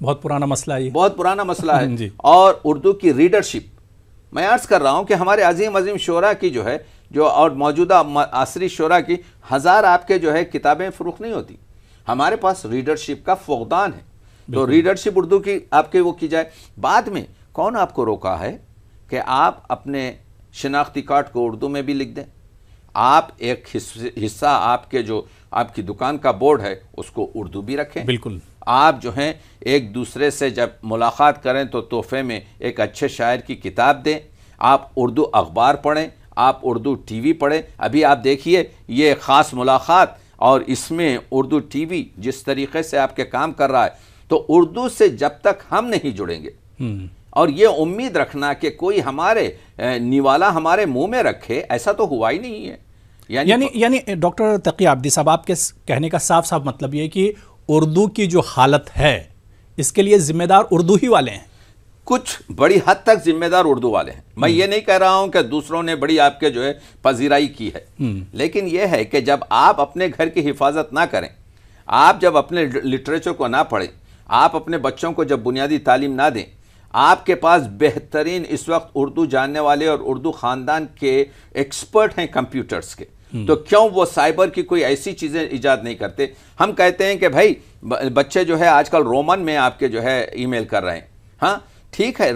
بہت پرانا مسئلہ ہے، بہت پرانا مسئلہ ہے جی۔ اور اردو کی ریڈرشپ، میں عرض کر رہا ہوں کہ ہمارے عظیم عظیم شعراء کی جو ہے اور موجودہ عصری شعراء کی ہزار آپ کے جو ہے کتابیں فروخت نہیں ہوتی، ہمارے پاس ریڈرشپ کا فقدان ہے۔ تو ریڈرشپ اردو کی آپ کے وہ کی جائے۔ بعد میں کون آپ کو روکا ہے کہ آپ اپنے شناختی کارڈ کو اردو میں بھی لکھ دیں، آپ ایک حصہ آپ کے جو آپ کی دکان کا بورڈ ہے اس کو اردو بھی رکھیں۔ بالکل، آپ جو ہیں ایک دوسرے سے جب ملاقات کریں تو تحفے میں ایک اچھے شاعر کی کتاب دیں، آپ اردو اخبار پڑھیں، آپ اردو ٹی وی پڑھیں۔ ابھی آپ دیکھیے یہ خاص ملاقات اور اس میں اردو ٹی وی جس طریقے سے آپ کے کام کر رہا ہے، تو اردو سے جب تک ہم نہیں جڑیں گے اور یہ امید رکھنا کہ کوئی ہمارے نیوالا ہمارے منہ میں رکھے، ایسا تو ہوا ہی نہیں ہے۔ یعنی ڈاکٹر تقی عابدی صاحب، آپ کے کہنے کا صاف صاف مطلب یہ ہے کہ اردو کی جو حالت ہے اس کے لیے ذمہ دار اردو ہی والے ہیں، کچھ بڑی حد تک ذمہ دار اردو والے ہیں۔ میں یہ نہیں کہہ رہا ہوں کہ دوسروں نے بڑی آپ کے جو ہے پذیرائی کی ہے، لیکن یہ ہے کہ جب آپ اپنے گھر کی حفاظت نہ کریں، آپ جب اپنے لٹریچر کو نہ پڑھیں، آپ اپنے بچوں کو جب بنیادی تعلیم نہ دیں، آپ کے پاس بہترین اس وقت اردو جاننے والے اور اردو خاندان کے ایکسپرٹ ہیں کمپیوٹرز کے، تو کیوں وہ سائبر کی کوئی ایسی چیزیں ایجاد نہیں کرتے؟ ہم کہتے ہیں کہ بھائی بچے جو ہے آج کل رومن میں آپ کے جو ہے ای میل کر رہے ہیں، ہاں ٹھیک ہے،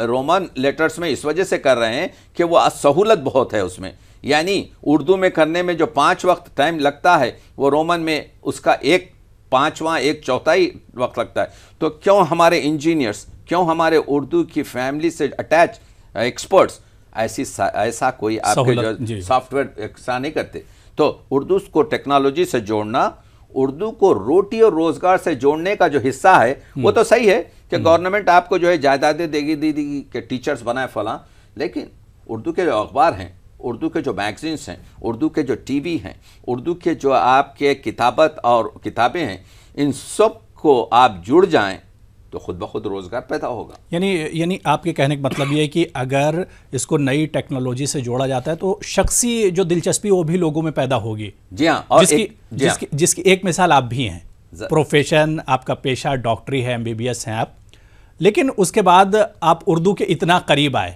رومن لیٹرز میں اس وجہ سے کر رہے ہیں کہ وہ سہولت بہت ہے اس میں، یعنی اردو میں کرنے میں جو 5 وقت ٹائم لگتا ہے وہ رومن میں اس کا 1/5 1/4 وقت لگتا ہے۔ تو کیوں ہمارے انجینئرز، کیوں ہمارے اردو کی فیملی سے اٹیچ ایکسپرٹس ایسا کوئی آپ کے جو سافٹ ویئر ایسا نہیں کرتے؟ تو اردو کو ٹیکنالوجی سے جوڑنا، اردو کو روٹی اور روزگار سے جوڑنے کا جو حصہ ہے وہ تو صحیح ہے کہ گورنمنٹ آپ کو جو ہے جائیدادیں دے گی کہ ٹیچرز بنائے فلاں، لیکن اردو کے جو اخبار ہیں، اردو کے جو میگزینس ہیں، اردو کے جو ٹی وی ہیں، اردو کے جو آپ کے کتابت اور کتابیں ہیں، ان سب کو آپ جڑ جائیں تو خود بخود روزگار پیدا ہوگا۔ یعنی آپ کے کہنے کا مطلب یہ ہے کہ اگر اس کو نئی ٹیکنالوجی سے جوڑا جاتا ہے تو شخصی جو دلچسپی وہ بھی لوگوں میں پیدا ہوگی۔ جی ہاں، اور جس کی ایک مثال آپ بھی ہیں، پروفیشن آپ کا پیشہ ڈاکٹری ہے، MBBS ہیں آپ، لیکن اس کے بعد آپ اردو کے اتنا قریب آئے،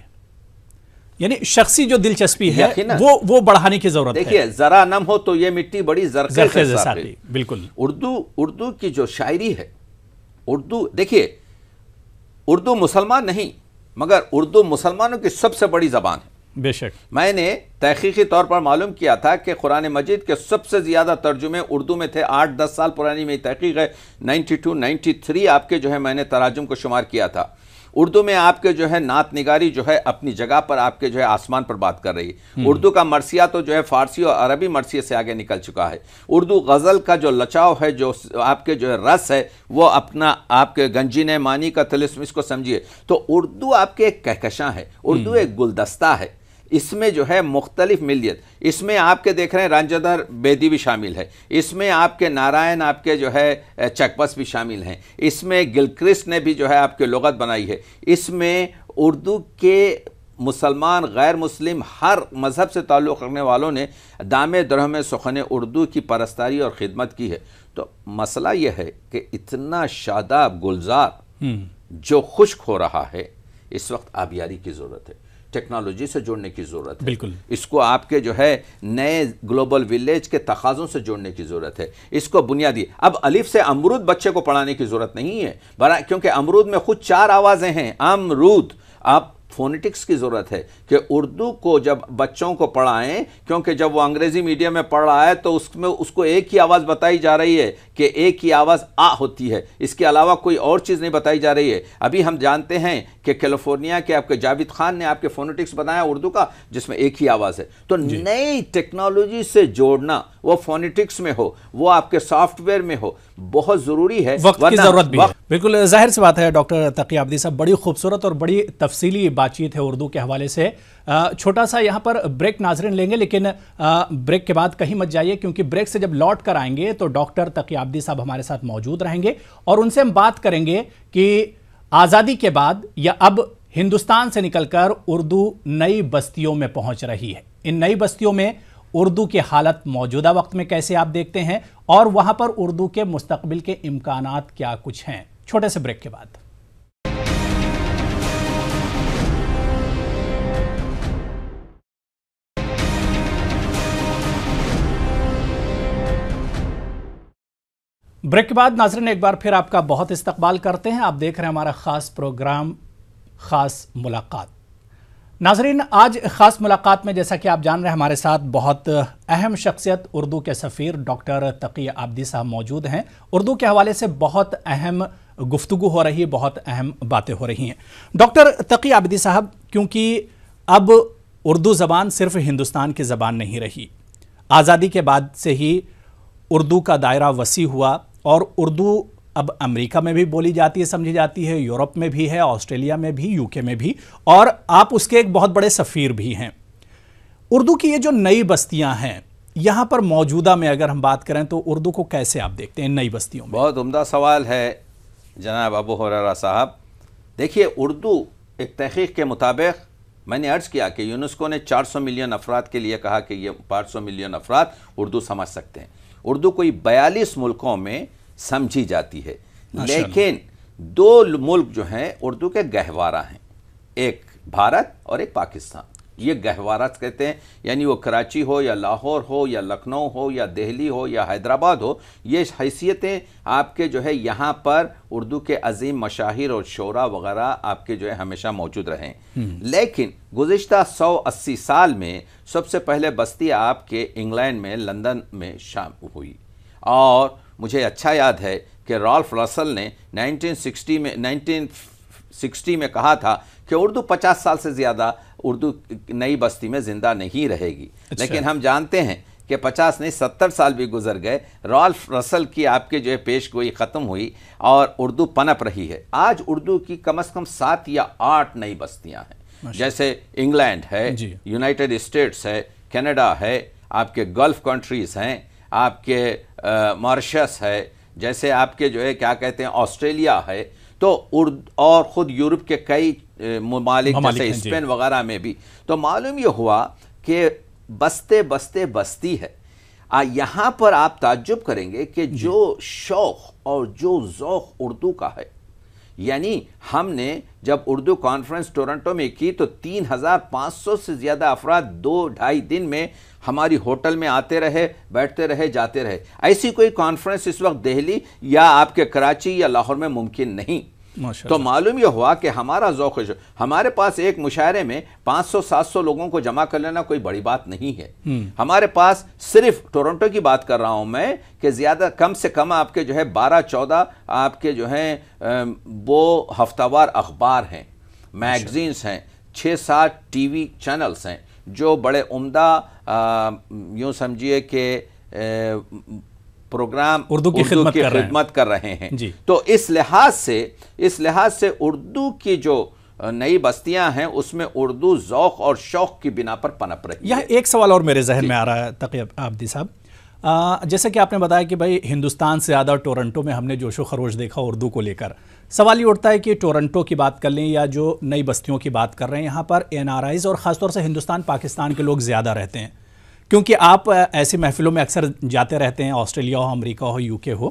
یعنی شخصی جو دلچسپی ہے وہ بڑھانے کی ضرورت ہے۔ دیکھیے ذرا نم ہو تو یہ مٹی بڑی زرخیز ہے۔ بالکل، اردو کی جو شاعری ہے، اردو دیکھیے، اردو مسلمان نہیں مگر اردو مسلمانوں کی سب سے بڑی زبان ہے۔ بے شک، میں نے تحقیقی طور پر معلوم کیا تھا کہ قرآن مجید کے سب سے زیادہ ترجمے اردو میں تھے۔ 8-10 سال پرانی میری تحقیق ہے، 92-93 آپ کے جو ہے میں نے تراجم کو شمار کیا تھا۔ اردو میں آپ کے جو ہے نعت نگاری جو ہے اپنی جگہ پر آپ کے جو ہے آسمان پر بات کر رہی ہے۔ اردو کا مرثیہ تو جو ہے فارسی اور عربی مرثیے سے آگے نکل چکا ہے۔ اردو غزل کا جو لچاؤ ہے، جو آپ کے جو ہے رس ہے، وہ اپنا آپ کے گنجینہ معنی کا طلسم، اس کو سمجھیے۔ تو اردو آپ کے ایک کہکشاں ہے، اردو ایک گلدستہ ہے، اس میں جو ہے مختلف ملیت، اس میں آپ کے دیکھ رہے ہیں رنجدر بیدی بھی شامل ہے، اس میں آپ کے نارائن آپ کے جو ہے چکبس بھی شامل ہیں، اس میں گلکرسٹ نے بھی جو ہے آپ کے لغت بنائی ہے، اس میں اردو کے مسلمان غیر مسلم ہر مذہب سے تعلق رکھنے والوں نے دام درہم سخن اردو کی پرستاری اور خدمت کی ہے۔ تو مسئلہ یہ ہے کہ اتنا شاداب گلزار جو خشک ہو رہا ہے، اس وقت آبیاری کی ضرورت ہے، ٹیکنالوجی سے جوڑنے کی ضرورت ہے، بالکل، اس کو آپ کے جو ہے نئے گلوبل ویلیج کے تقاضوں سے جوڑنے کی ضرورت ہے، اس کو بنیادی اب الف سے امرود بچے کو پڑھانے کی ضرورت نہیں ہے، کیونکہ امرود میں خود 4 آوازیں ہیں، امرود۔ آپ فونیٹکس کی ضرورت ہے کہ اردو کو جب بچوں کو پڑھائیں، کیونکہ جب وہ انگریزی میڈیم میں پڑھ رہا ہے تو اس میں اس کو ایک ہی آواز بتائی جا رہی ہے کہ ایک ہی آواز آ ہوتی ہے، اس کے علاوہ کوئی اور چیز نہیں بتائی جا رہی ہے۔ ابھی ہم جانتے ہیں کہ کیلیفورنیا کے آپ کے جاوید خان نے آپ کے فونیٹکس بنایا اردو کا، جس میں ایک ہی آواز ہے۔ تو نئی ٹیکنالوجی سے جوڑنا، وہ فونیٹکس میں ہو، وہ آپ کے سافٹ ویئر میں ہو، بہت ضروری ہے، وقت کی ضرورت بھی ہے۔ بالکل ظاہر سی بات ہے ڈاکٹر تقی عابدی صاحب، بڑی خوبصورت اور بڑی تفصیلی بات چیت ہے اردو کے حوالے سے۔ چھوٹا سا یہاں پر بریک ناظرین لیں گے، لیکن بریک کے بعد کہیں مت جائیے، کیونکہ بریک سے جب لوٹ کر آئیں گے تو ڈاکٹر تقی عابدی صاحب ہمارے ساتھ موجود رہیں گے اور ان سے ہم بات کریں گے کہ آزادی کے بعد یا اب ہندوستان سے نکل کر اردو نئی بستیوں میں پہنچ رہی ہے، ان نئی بستیوں میں اردو کی حالت موجودہ وقت میں کیسے آپ دیکھتے ہیں اور وہاں پر اردو کے مستقبل کے امکانات کیا کچھ ہیں۔ چھوٹے سے بریک کے بعد۔ بریک کے بعد ناظرین ایک بار پھر آپ کا بہت استقبال کرتے ہیں۔ آپ دیکھ رہے ہیں ہمارا خاص پروگرام خاص ملاقات۔ ناظرین آج خاص ملاقات میں جیسا کہ آپ جان رہے ہیں ہمارے ساتھ بہت اہم شخصیت اردو کے سفیر ڈاکٹر تقی عابدی صاحب موجود ہیں۔ اردو کے حوالے سے بہت اہم گفتگو ہو رہی ہے، بہت اہم باتیں ہو رہی ہیں۔ ڈاکٹر تقی عابدی صاحب، کیونکہ اب اردو زبان صرف ہندوستان کی زبان نہیں رہی، آزادی کے بعد سے ہی اردو کا دائرہ وسیع ہوا اور اردو اب امریکہ میں بھی بولی جاتی ہے، سمجھی جاتی ہے، یورپ میں بھی ہے، آسٹریلیا میں بھی، یو کے میں بھی، اور آپ اس کے ایک بہت بڑے سفیر بھی ہیں۔ اردو کی یہ جو نئی بستیاں ہیں یہاں پر موجودہ میں اگر ہم بات کریں تو اردو کو کیسے آپ دیکھتے ہیں نئی بستیوں میں؟ بہت عمدہ سوال ہے جناب ابو ہریرہ صاحب۔ دیکھیے، اردو ایک تحقیق کے مطابق میں نے عرض کیا کہ یونیسکو نے 400 ملین افراد کے لیے کہا کہ یہ 500 ملین افراد اردو سمجھ سکتے ہیں۔ اردو کوئی 42 ملکوں میں سمجھی جاتی ہے، لیکن 2 ملک جو ہیں اردو کے گہوارہ ہیں، ایک بھارت اور ایک پاکستان۔ یہ گہوارات کہتے ہیں، یعنی وہ کراچی ہو یا لاہور ہو یا لکھنؤ ہو یا دہلی ہو یا حیدرآباد ہو، یہ حیثیتیں آپ کے جو ہے یہاں پر اردو کے عظیم مشاہیر اور شعراء وغیرہ آپ کے جو ہے ہمیشہ موجود رہیں۔ لیکن گزشتہ 180 سال میں سب سے پہلے بستی آپ کے انگلینڈ میں لندن میں شامل ہوئی، اور مجھے اچھا یاد ہے کہ رالف رسل نے 1960 میں کہا تھا کہ اردو 50 سال سے زیادہ اردو نئی بستی میں زندہ نہیں رہے گی۔ لیکن ہم جانتے ہیں کہ 50 نہیں 70 سال بھی گزر گئے، رالف رسل کی آپ کے جو ہے پیش گوئی ختم ہوئی اور اردو پنپ رہی ہے۔ آج اردو کی کم از کم 7 یا 8 نئی بستیاں ہیں، جیسے انگلینڈ ہے، یونائٹڈ اسٹیٹس ہے، کینیڈا ہے، آپ کے گلف کنٹریز ہیں، آپ کے ماریشس ہے، جیسے آپ کے جو ہے کیا کہتے ہیں آسٹریلیا ہے، تو اور خود یورپ کے کئی ممالک جیسے اسپین وغیرہ میں بھی۔ تو معلوم یہ ہوا کہ بستے بستے بستی ہے۔ یہاں پر آپ تعجب کریں گے کہ جو شوق اور جو ذوق اردو کا ہے، یعنی ہم نے جب اردو کانفرنس ٹورنٹو میں کی تو 3500 سے زیادہ افراد 2-2.5 دن میں ہماری ہوٹل میں آتے رہے، بیٹھتے رہے، جاتے رہے۔ ایسی کوئی کانفرنس اس وقت دہلی یا آپ کے کراچی یا لاہور میں ممکن نہیں۔ تو معلوم یہ ہوا کہ ہمارا ذوق ہے، ہمارے پاس ایک مشاعرے میں 500-700 لوگوں کو جمع کر لینا کوئی بڑی بات نہیں ہے۔ ہمارے پاس صرف ٹورنٹو کی بات کر رہا ہوں میں کہ زیادہ کم سے کم آپ کے جو ہے 12-14 آپ کے جو ہیں وہ ہفتہ وار اخبار ہیں، میگزینز ہیں، 6-7 ٹی وی چینلز ہیں جو بڑے عمدہ یوں سمجھیے کہ پروگرام اردو کی خدمت کر رہے ہیں۔ تو اس لحاظ سے اردو کی جو نئی بستیاں ہیں اس میں اردو ذوق اور شوق کی بنا پر پنپ رہی ہے۔ یہاں ایک سوال اور میرے ذہن میں آ رہا ہے تقی عابدی صاحب، جیسے کہ آپ نے بتایا کہ بھائی ہندوستان سے زیادہ ٹورنٹو میں ہم نے جوش و خروش دیکھا اردو کو لے کر۔ سوال یہ اٹھتا ہے کہ ٹورنٹو کی بات کر لیں یا جو نئی بستیوں کی بات کر رہے ہیں، یہاں پر NRIs اور خاص طور سے ہندوستان پاکستان کے لوگ زیادہ رہتے ہیں، کیونکہ آپ ایسی محفلوں میں اکثر جاتے رہتے ہیں، Australia who, America who, you کے ہو۔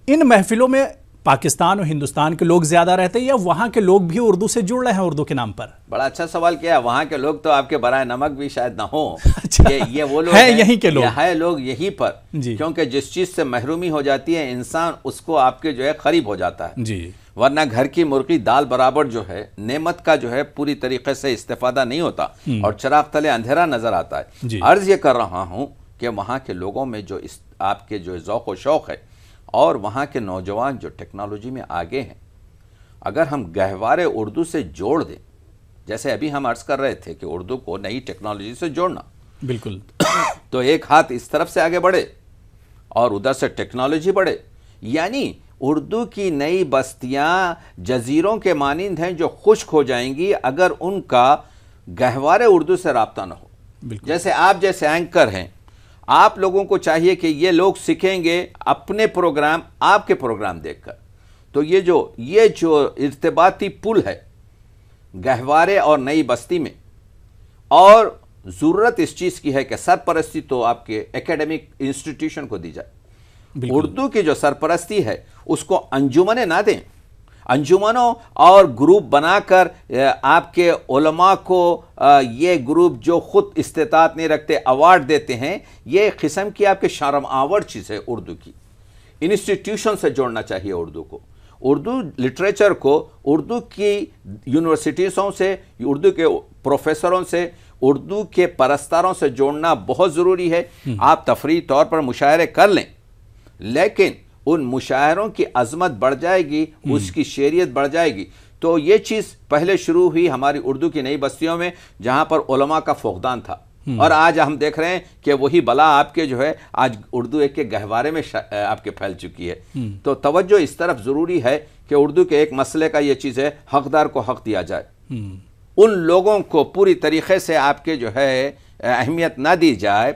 ان محفلوں میں پاکستان اور ہندوستان کے لوگ زیادہ رہتے ہیں یا وہاں کے لوگ بھی اردو سے جڑ رہے ہیں اردو کے نام پر؟ بڑا اچھا سوال کیا ہے۔ وہاں کے لوگ تو آپ کے برائے نمک بھی شاید نہ ہوں، یہ وہ لوگ ہیں یہیں کے لوگ، ہے لوگ یہیں پر، کیونکہ جس چیز سے محرومی ہو جاتی ہے انسان اس کو آپ کے جو ہے قریب ہو جاتا ہے، ورنہ گھر کی مرغی دال برابر جو ہے نعمت کا جو ہے پوری طریقے سے استفادہ نہیں ہوتا اور چراغ تلے اندھیرا نظر آتا ہے۔ عرض یہ کر رہا ہوں کہ وہاں کے لوگوں میں جو آپ کے جو ذوق و شوق ہے اور وہاں کے نوجوان جو ٹیکنالوجی میں آگے ہیں، اگر ہم گہوارے اردو سے جوڑ دیں، جیسے ابھی ہم عرض کر رہے تھے کہ اردو کو نئی ٹیکنالوجی سے جوڑنا، بالکل، تو ایک ہاتھ اس طرف سے آگے بڑھے اور ادھر سے ٹیکنالوجی بڑھے، یعنی اردو کی نئی بستیاں جزیروں کے مانند ہیں جو خشک ہو جائیں گی اگر ان کا گہوارے اردو سے رابطہ نہ ہو۔ جیسے آپ جیسے اینکر ہیں، آپ لوگوں کو چاہیے کہ یہ لوگ سیکھیں گے اپنے پروگرام آپ کے پروگرام دیکھ کر، تو یہ جو ارتباطی پل ہے گہوارے اور نئی بستی میں، اور ضرورت اس چیز کی ہے کہ سرپرستی تو آپ کے ایکیڈمک انسٹیٹیوشن کو دی جائے، اردو کی جو سرپرستی ہے اس کو انجمنیں نہ دیں، انجمنوں اور گروپ بنا کر آپ کے علماء کو یہ گروپ جو خود استطاعت نہیں رکھتے ایوارڈ دیتے ہیں، یہ قسم کی آپ کے شرم آور چیز ہے اردو کی۔ انسٹیٹیوشن سے جوڑنا چاہیے اردو کو، اردو لٹریچر کو اردو کی یونیورسٹیزوں سے، اردو کے پروفیسروں سے، اردو کے پرستاروں سے جوڑنا بہت ضروری ہے۔ آپ تفریحی طور پر مشاعرے کر لیں، لیکن ان مشاعروں کی عظمت بڑھ جائے گی، اس کی شعریت بڑھ جائے گی۔ تو یہ چیز پہلے شروع ہوئی ہماری اردو کی نئی بستیوں میں جہاں پر علماء کا فقدان تھا، اور آج ہم دیکھ رہے ہیں کہ وہی بلا آپ کے جو ہے آج اردو ایک کے گہوارے میں آپ کے پھیل چکی ہے۔ تو توجہ اس طرف ضروری ہے کہ اردو کے ایک مسئلے کا یہ چیز ہے، حقدار کو حق دیا جائے، ان لوگوں کو پوری طریقے سے آپ کے جو ہے اہمیت نہ دی جائے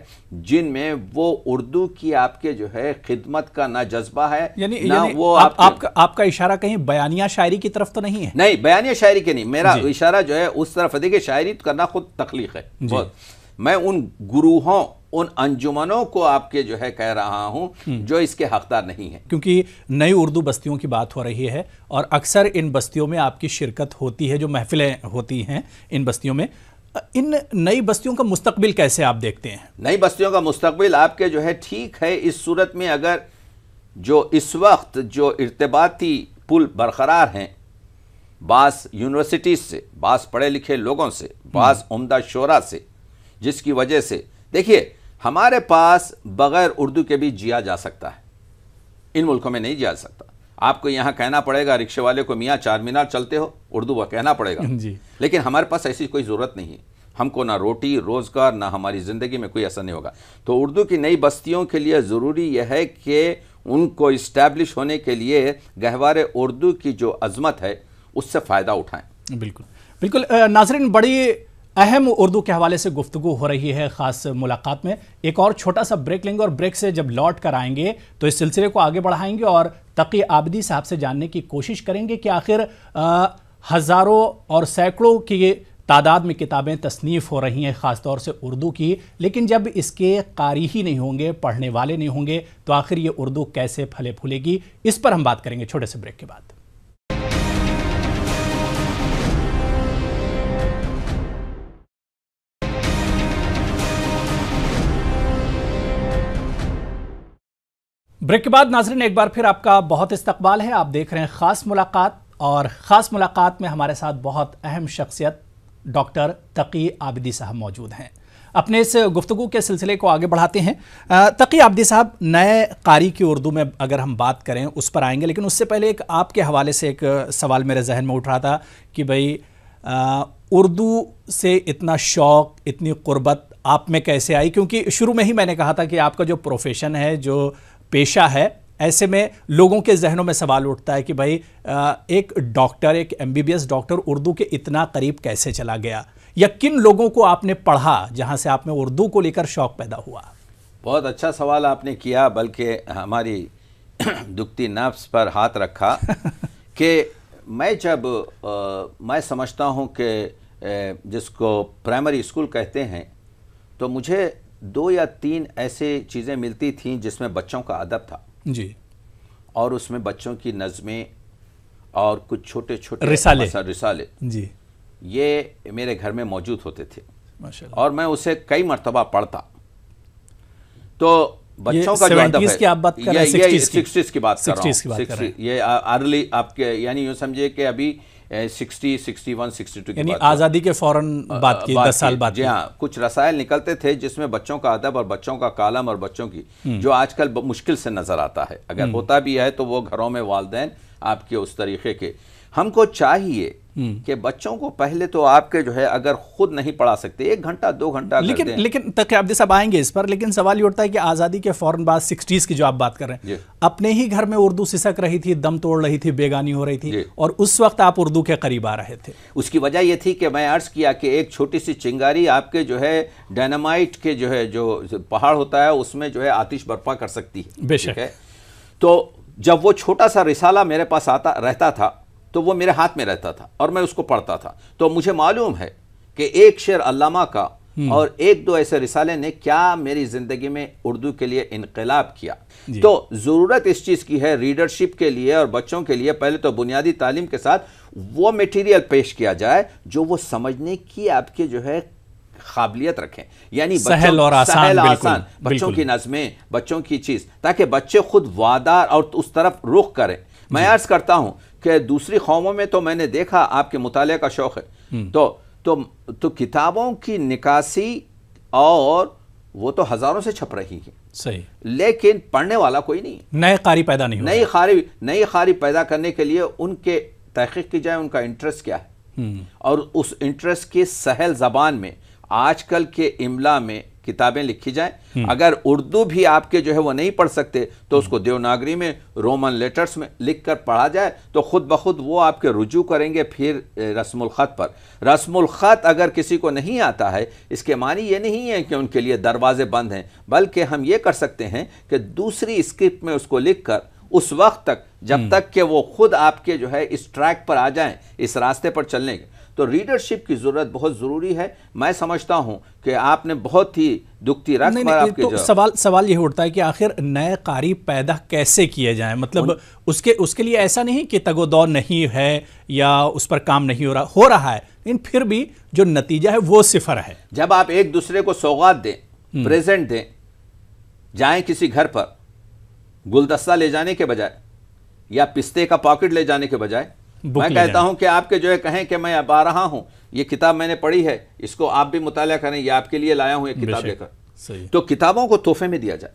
جن میں وہ اردو کی آپ کے جو ہے خدمت کا نہ جذبہ ہے، نہ وہ آپ کا اشارہ کہیں بیانیہ شاعری کی طرف تو نہیں ہے؟ نہیں، بیانیہ شاعری کے نہیں، میرا اشارہ جو ہے اس طرف ہے۔ دیکھیں، شاعری کرنا خود تخلیق ہے بہت، میں ان گروہوں، ان انجمنوں کو آپ کے جو ہے کہہ رہا ہوں جو اس کے حقدار نہیں ہیں، کیونکہ نئی اردو بستیوں کی بات ہو رہی ہے اور اکثر ان بستیوں میں آپ کی شرکت ہوتی ہے، جو محفلیں ہوتی ہیں ان بستیوں میں۔ ان نئی بستیوں کا مستقبل کیسے آپ دیکھتے ہیں؟ نئی بستیوں کا مستقبل آپ کے جو ہے ٹھیک ہے اس صورت میں اگر جو اس وقت جو ارتباطی پل برقرار ہیں بعض یونیورسٹیز سے، بعض پڑھے لکھے لوگوں سے، بعض عمدہ شعراء سے، جس کی وجہ سے دیکھیے ہمارے پاس بغیر اردو کے بھی جیا جا سکتا ہے، ان ملکوں میں نہیں جیا سکتا۔ آپ کو یہاں کہنا پڑے گا رکشے والے کو، میاں چار مینار چلتے ہو، اردو وہ کہنا پڑے گا، لیکن ہمارے پاس ایسی کوئی ضرورت نہیں ہے، ہم کو نہ روٹی روزگار نہ ہماری زندگی میں کوئی اثر نہیں ہوگا۔ تو اردو کی نئی بستیوں کے لیے ضروری یہ ہے کہ ان کو اسٹیبلش ہونے کے لیے گہوارے اردو کی جو عظمت ہے اس سے فائدہ اٹھائیں۔ بالکل بالکل ناظرین، بڑی اہم اردو کے حوالے سے گفتگو ہو رہی ہے خاص ملاقات میں۔ ایک اور چھوٹا سا بریک لیں گے اور بریک سے جب لوٹ کر آئیں گے تو اس سلسلے کو آگے بڑھائیں گے اور تقی عابدی صاحب سے جاننے کی کوشش کریں گے کہ آخر ہزاروں اور سینکڑوں کی تعداد میں کتابیں تصنیف ہو رہی ہیں خاص طور سے اردو کی، لیکن جب اس کے قاری ہی نہیں ہوں گے، پڑھنے والے نہیں ہوں گے تو آخر یہ اردو کیسے پھلے پھولے گی؟ اس پر ہم بات کریں گے چھوٹے سے بریک کے بعد۔ بریک کے بعد ناظرین ایک بار پھر آپ کا بہت استقبال ہے۔ آپ دیکھ رہے ہیں خاص ملاقات، اور خاص ملاقات میں ہمارے ساتھ بہت اہم شخصیت ڈاکٹر تقی عابدی صاحب موجود ہیں۔ اپنے اس گفتگو کے سلسلے کو آگے بڑھاتے ہیں۔ تقی عابدی صاحب، نئے قاری کی اردو میں اگر ہم بات کریں اس پر آئیں گے، لیکن اس سے پہلے ایک آپ کے حوالے سے ایک سوال میرے ذہن میں اٹھ رہا تھا کہ بھئی اردو سے اتنا شوق، اتنی قربت آپ میں کیسے آئی؟ کیونکہ شروع میں ہی میں نے کہا تھا کہ آپ کا جو پروفیشن ہے، جو پیشہ ہے، ایسے میں لوگوں کے ذہنوں میں سوال اٹھتا ہے کہ بھائی ایک ڈاکٹر، ایک MBBS ڈاکٹر اردو کے اتنا قریب کیسے چلا گیا، یا کن لوگوں کو آپ نے پڑھا جہاں سے آپ میں اردو کو لے کر شوق پیدا ہوا؟ بہت اچھا سوال آپ نے کیا، بلکہ ہماری دکھتی نفس پر ہاتھ رکھا کہ میں سمجھتا ہوں کہ جس کو پرائمری اسکول کہتے ہیں، تو مجھے 2 یا 3 ایسے چیزیں ملتی تھیں جس میں بچوں کا ادب تھا جی، اور اس میں بچوں کی نظمیں اور کچھ چھوٹے چھوٹے رسالے جی، یہ میرے گھر میں موجود ہوتے تھے، ماشاءاللہ، اور میں اسے کئی مرتبہ پڑھتا۔ تو بچوں کا جو ادب ہے، کی آپ بات کر رہے ہیں، 60s کی بات کر رہا ہوں، یہ ارلی آپ کے یعنی یوں سمجھے کہ ابھی 60 61 62 کی یعنی آزادی کے فوراً بات کی، 10 سال بعد۔ جی ہاں، کچھ رسائل نکلتے تھے جس میں بچوں کا ادب اور بچوں کا کالم اور بچوں کی جو آج کل مشکل سے نظر آتا ہے، اگر ہوتا بھی ہے تو وہ گھروں میں والدین آپ کے اس طریقے کے۔ ہم کو چاہیے کہ بچوں کو پہلے تو آپ کے جو ہے اگر خود نہیں پڑھا سکتے 1 گھنٹہ 2 گھنٹہ لیکن تقی عابدی صاحب آئیں گے اس پر، لیکن سوال یہ اٹھتا ہے کہ آزادی کے فوراً بعد 60s کی جو آپ بات کر رہے ہیں، اپنے ہی گھر میں اردو سسک رہی تھی، دم توڑ رہی تھی، بیگانی ہو رہی تھی، اور اس وقت آپ اردو کے قریب آ رہے تھے۔ اس کی وجہ یہ تھی کہ میں عرض کیا کہ ایک چھوٹی سی چنگاری آپ کے جو ہے ڈائنامائٹ کے جو ہے جو پہاڑ ہوتا ہے اس میں جو ہے آتش برپا کر سکتی ہے، بے شک۔ تو جب وہ چھوٹا سا رسالہ میرے پاس رہتا تھا تو وہ میرے ہاتھ میں رہتا تھا اور میں اس کو پڑھتا تھا، تو مجھے معلوم ہے کہ ایک شعر علامہ کا اور ایک دو ایسے رسالے نے کیا میری زندگی میں اردو کے لیے انقلاب کیا. تو ضرورت اس چیز کی ہے ریڈرشپ کے لیے اور بچوں کے لیے پہلے تو بنیادی تعلیم کے ساتھ وہ میٹیریل پیش کیا جائے جو وہ سمجھنے کی آپ کے جو ہے قابلیت رکھیں, یعنی سہل اور آسان, بچوں کی نظمیں, بچوں کی چیز, تاکہ بچے خود وادار اور اس طرف رخ کریں. میں عرض کرتا ہوں کہ دوسری قوموں میں تو میں نے دیکھا آپ کے مطالعے کا شوق ہے, تو کتابوں کی نکاسی اور وہ تو ہزاروں سے چھپ رہی ہیں, صحیح, لیکن پڑھنے والا کوئی نہیں, نئے قاری پیدا نہیں ہو, نئی قاری پیدا کرنے کے لیے ان کے تحقیق کی جائے ان کا انٹرسٹ کیا ہے, اور اس انٹرسٹ کی سہل زبان میں آج کل کے املا میں کتابیں لکھی جائیں. اگر اردو بھی آپ کے جو ہے وہ نہیں پڑھ سکتے تو اس کو دیوناگری میں رومن لیٹرز میں لکھ کر پڑھا جائے تو خود بخود وہ آپ کے رجوع کریں گے پھر رسم الخط پر. رسم الخط اگر کسی کو نہیں آتا ہے اس کے معنی یہ نہیں ہے کہ ان کے لیے دروازے بند ہیں, بلکہ ہم یہ کر سکتے ہیں کہ دوسری اسکرپٹ میں اس کو لکھ کر اس وقت تک جب تک کہ وہ خود آپ کے جو ہے اس ٹریک پر آ جائیں, اس راستے پر چلنے کے, تو ریڈرشپ کی ضرورت بہت ضروری ہے. میں سمجھتا ہوں کہ آپ نے بہت ہی دکھتی رکھ پر آپ کے جو سوال یہ اٹھتا ہے کہ آخر نئے قاری پیدا کیسے کیے جائیں, مطلب اس کے لیے ایسا نہیں کہ تگ و دو نہیں ہے یا اس پر کام نہیں ہو رہا ہے, لیکن پھر بھی جو نتیجہ ہے وہ صفر ہے. جب آپ ایک دوسرے کو سوغات دیں, پریزنٹ دیں, جائیں کسی گھر پر گلدستہ لے جانے کے بجائے یا پستے کا پاکٹ لے جانے کے بجائے, میں کہتا ہوں کہ آپ کے جو ہے کہیں کہ میں اب آ رہا ہوں, یہ کتاب میں نے پڑھی ہے, اس کو آپ بھی مطالعہ کریں, یہ آپ کے لیے لایا ہوں یہ کتاب لے کر. تو کتابوں کو تحفے میں دیا جائے.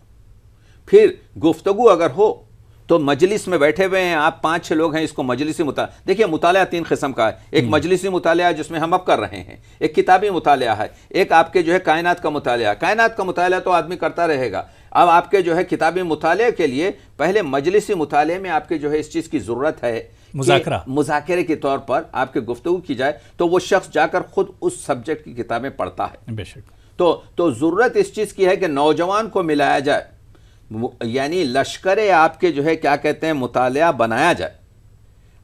پھر گفتگو اگر ہو تو مجلس میں بیٹھے ہوئے ہیں آپ 5-6 لوگ ہیں, اس کو مجلسی مطالعہ, دیکھیے مطالعہ 3 قسم کا ہے, ایک مجلسی مطالعہ جس میں ہم اب کر رہے ہیں, ایک کتابی مطالعہ ہے, ایک آپ کے جو ہے کائنات کا مطالعہ. کائنات کا مطالعہ تو آدمی کرتا رہے گا. اب آپ کے جو ہے کتابی مطالعے کے لیے پہلے مجلسی مطالعے میں آپ کے جو ہے اس چیز کی ضرورت ہے, مذاکرے کے طور پر آپ کے گفتگو کی جائے تو وہ شخص جا کر خود اس سبجیکٹ کی کتابیں پڑھتا ہے. بے شک. تو ضرورت اس چیز کی ہے کہ نوجوان کو ملایا جائے, یعنی لشکر آپ کے جو ہے کیا کہتے ہیں مطالعہ بنایا جائے.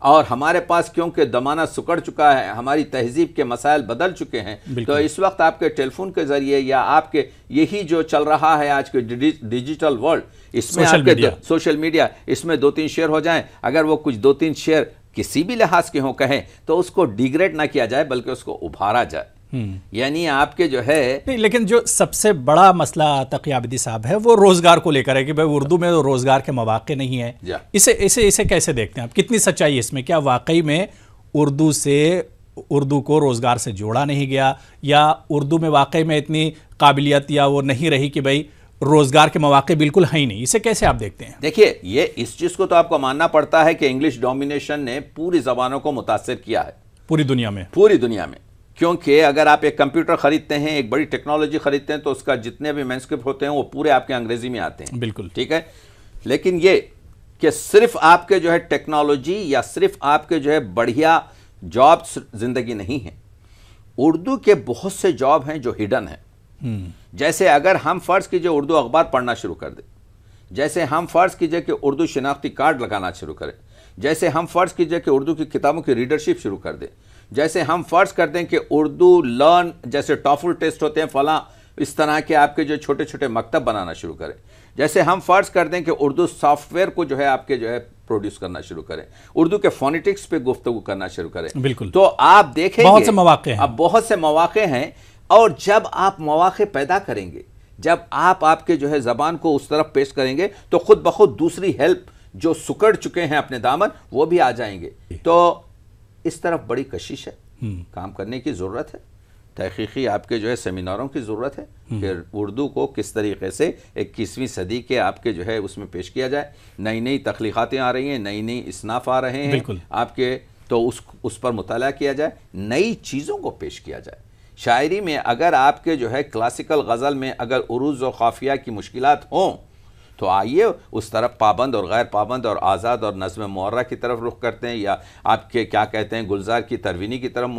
اور ہمارے پاس کیونکہ زمانہ سکڑ چکا ہے, ہماری تہذیب کے مسائل بدل چکے ہیں, تو اس وقت آپ کے ٹیلی فون کے ذریعے یا آپ کے یہی جو چل رہا ہے آج کے ڈیجیٹل ورلڈ, اس میں آپ کے سوشل میڈیا, اس میں 2-3 شیئر ہو جائیں, اگر وہ کچھ 2-3 شیئر کسی بھی لحاظ کے ہوں کہیں تو اس کو ڈیگریڈ نہ کیا جائے بلکہ اس کو ابھارا جائے. یعنی آپ کے جو ہے لیکن جو سب سے بڑا مسئلہ تقی عابدی صاحب ہے وہ روزگار کو لے کر ہے کہ بھائی اردو میں روزگار کے مواقع نہیں ہے. اسے کیسے دیکھتے ہیں آپ, کتنی سچائی ہے اس میں؟ کیا واقعی میں اردو کو روزگار سے جوڑا نہیں گیا, یا اردو میں واقعی میں اتنی قابلیت یا وہ نہیں رہی کہ بھائی روزگار کے مواقع بالکل ہیں ہی نہیں؟ اسے کیسے آپ دیکھتے ہیں؟ دیکھیے یہ اس چیز کو تو آپ کو ماننا پڑتا ہے کہ انگلش ڈومینیشن نے پوری زبانوں کو متاثر کیا ہے, پوری دنیا میں. کیونکہ اگر آپ ایک کمپیوٹر خریدتے ہیں, ایک بڑی ٹیکنالوجی خریدتے ہیں, تو اس کا جتنے بھی مینسکرپٹ ہوتے ہیں وہ پورے آپ کے انگریزی میں آتے ہیں. بالکل ٹھیک ہے, لیکن یہ کہ صرف آپ کے جو ہے ٹیکنالوجی یا صرف آپ کے جو ہے بڑھیا جابس زندگی نہیں ہیں, اردو کے بہت سے جاب ہیں جو ہڈن ہیں. جیسے اگر ہم فرض کیجئے اردو اخبار پڑھنا شروع کر دیں, جیسے ہم فرض کیجئے کہ اردو شناختی کارڈ لگانا شروع کریں, جیسے ہم فرض کیجئے کہ اردو کی کتابوں کی ریڈرشپ شروع کر دیں, جیسے ہم فرض کر دیں کہ اردو لرن جیسے ٹافل ٹیسٹ ہوتے ہیں فلاں اس طرح کے آپ کے جو چھوٹے چھوٹے مکتب بنانا شروع کریں, جیسے ہم فرض کر دیں کہ اردو سافٹ ویئر کو جو ہے آپ کے جو ہے پروڈیوس کرنا شروع کریں, اردو کے فونیٹکس پہ گفتگو کرنا شروع کریں. بالکل. تو آپ دیکھیں بہت سے مواقع ہیں, اب بہت سے مواقع ہیں, اور جب آپ مواقع پیدا کریں گے, جب آپ کے جو ہے زبان کو اس طرف پیش کریں گے تو خود بخود دوسری ہیلپ جو سکڑ چکے ہیں اپنے دامن وہ بھی آ جائیں گے. تو اس طرف بڑی کشش ہے, کام کرنے کی ضرورت ہے, تحقیقی آپ کے جو ہے سیمیناروں کی ضرورت ہے کہ اردو کو کس طریقے سے 21ویں صدی کے آپ کے جو ہے اس میں پیش کیا جائے. نئی تخلیقاتیں آ رہی ہیں, نئی اصناف آ رہے ہیں آپ کے, تو اس پر مطالعہ کیا جائے, نئی چیزوں کو پیش کیا جائے. شاعری میں اگر آپ کے جو ہے کلاسیکل غزل میں اگر عروض و قافیہ کی مشکلات ہوں تو آئیے اس طرف پابند اور غیر پابند اور آزاد اور نظم معرہ کی طرف رخ کرتے ہیں, یا آپ کے کیا کہتے ہیں گلزار کی تروینی کی طرف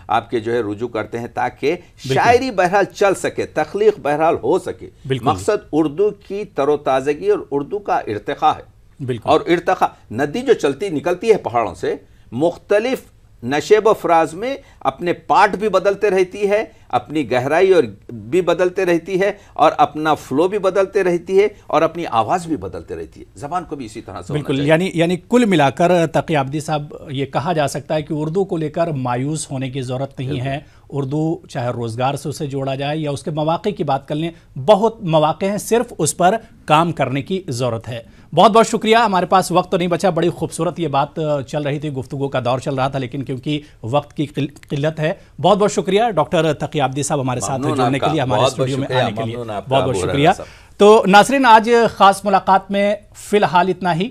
آپ کے جو ہے رجوع کرتے ہیں, تاکہ شاعری بہرحال چل سکے, تخلیق بہرحال ہو سکے. مقصد اردو کی تر و تازگی اور اردو کا ارتقاء ہے. اور ارتقاء ندی جو چلتی نکلتی ہے پہاڑوں سے, مختلف نشیب و فراز میں اپنے پارٹ بھی بدلتے رہتی ہے, اپنی گہرائی اور بھی بدلتے رہتی ہے اور اپنا فلو بھی بدلتے رہتی ہے اور اپنی آواز بھی بدلتے رہتی ہے. زبان کو بھی اسی طرح سے بالکل. یعنی کل ملا کر تقی عابدی صاحب یہ کہا جا سکتا ہے کہ اردو کو لے کر مایوس ہونے کی ضرورت نہیں ہے. اردو چاہے روزگار سے اسے جوڑا جائے یا اس کے مواقع کی بات کر لیں، بہت مواقع ہیں، صرف اس پر کام کرنے کی ضرورت ہے. بہت بہت شکریہ. ہمارے پاس وقت تو نہیں بچا، بڑی خوبصورت یہ بات چل رہی تھی، گفتگو کا دور چل رہا تھا، لیکن کیونکہ وقت کی قلت ہے. بہت بہت شکریہ ڈاکٹر تقی عابدی صاحب ہمارے ساتھ جڑنے کے لیے، ہمارے اسٹوڈیو میں آنے کے لیے بہت بہت شکریہ. تو ناظرین، آج خاص ملاقات میں فی الحال اتنا ہی.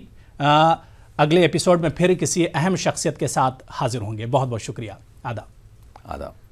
اگلے ایپیسوڈ میں پھر کسی اہم شخصیت کے ساتھ حاضر ہوں گے. بہت بہت شکریہ. آداب.